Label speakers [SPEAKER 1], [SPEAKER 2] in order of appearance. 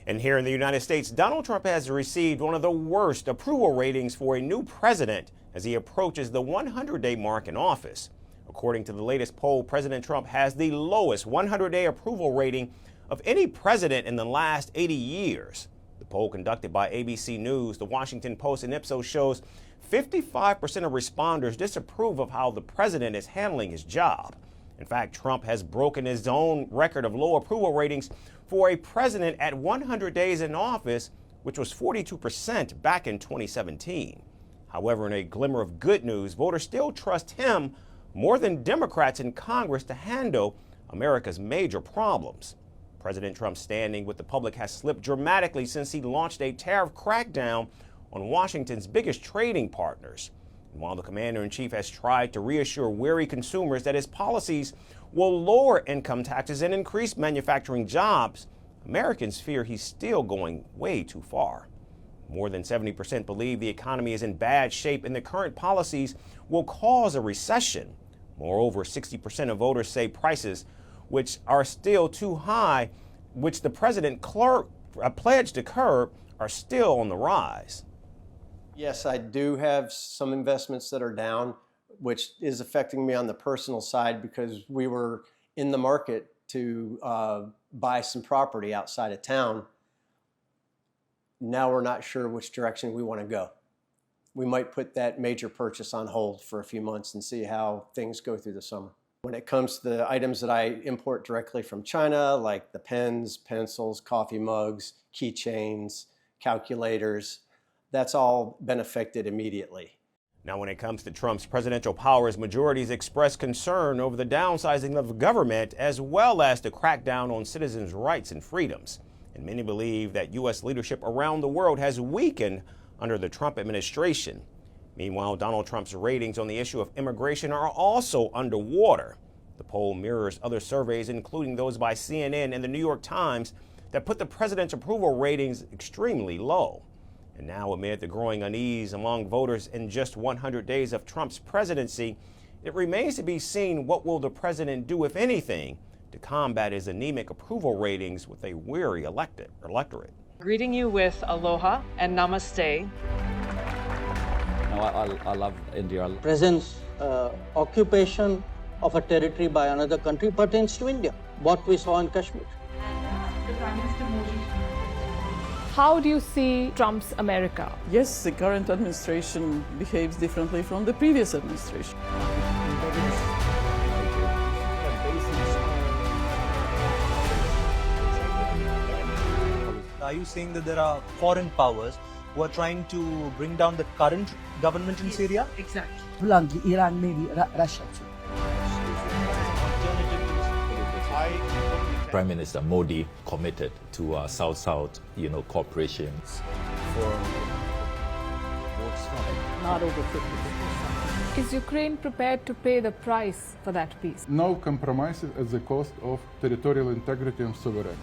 [SPEAKER 1] And here in the United States, Donald Trump has received one of the worst approval ratings for a new president as he approaches the 100-day mark in office. According to the latest poll, President Trump has the lowest 100-day approval rating of any president in the last 80 years. The poll conducted by ABC News, the Washington Post and Ipsos shows 55% of respondents disapprove of how the president is handling his job. In fact, Trump has broken his own record of low approval ratings for a president at 100 days in office, which was 42% back in 2017. However, in a glimmer of good news, voters still trust him more than Democrats in Congress to handle America's major problems. President Trump's standing with the public has slipped dramatically since he launched a tariff crackdown on Washington's biggest trading partners. And while the commander-in-chief has tried to reassure weary consumers that his policies will lower income taxes and increase manufacturing jobs, Americans fear he's still going way too far. More than 70% believe the economy is in bad shape and the current policies will cause a recession. Moreover, 60% of voters say prices, which are still too high, which the president pledged to curb, are still on the rise.
[SPEAKER 2] Yes, I do have some investments that are down, which is affecting me on the personal side because we were in the market to buy some property outside of town. Now we're not sure which direction we want to go. We might put that major purchase on hold for a few months and see how things go through the summer. When it comes to the items that I import directly from China, like the pens, pencils, coffee mugs, keychains, calculators, that's all been affected immediately.
[SPEAKER 1] Now, when it comes to Trump's presidential powers, majorities express concern over the downsizing of government as well as the crackdown on citizens' rights and freedoms. And many believe that U.S. leadership around the world has weakened under the Trump administration. Meanwhile, Donald Trump's ratings on the issue of immigration are also underwater. The poll mirrors other surveys, including those by CNN and the New York Times, that put the president's approval ratings extremely low. And now, amid the growing unease among voters in just 100 days of Trump's presidency, it remains to be seen what will the president do, if anything, to combat his anemic approval ratings with a weary electorate.
[SPEAKER 3] Greeting you with aloha and namaste.
[SPEAKER 4] No, I love India.
[SPEAKER 5] Presence, occupation of a territory by another country pertains to India, what we saw in Kashmir.
[SPEAKER 3] The Prime Minister Modi.
[SPEAKER 6] How do you see Trump's America?
[SPEAKER 7] Yes, the current administration behaves differently from the previous administration.
[SPEAKER 8] Are you saying that there are foreign powers who are trying to bring down the current government in Syria?
[SPEAKER 3] Exactly.
[SPEAKER 9] Iran, maybe Russia too.
[SPEAKER 4] Prime Minister Modi committed to South-South, cooperation.
[SPEAKER 7] Not over 50%.
[SPEAKER 6] Is Ukraine prepared to pay the price for that peace?
[SPEAKER 10] No compromises at the cost of territorial integrity and sovereignty.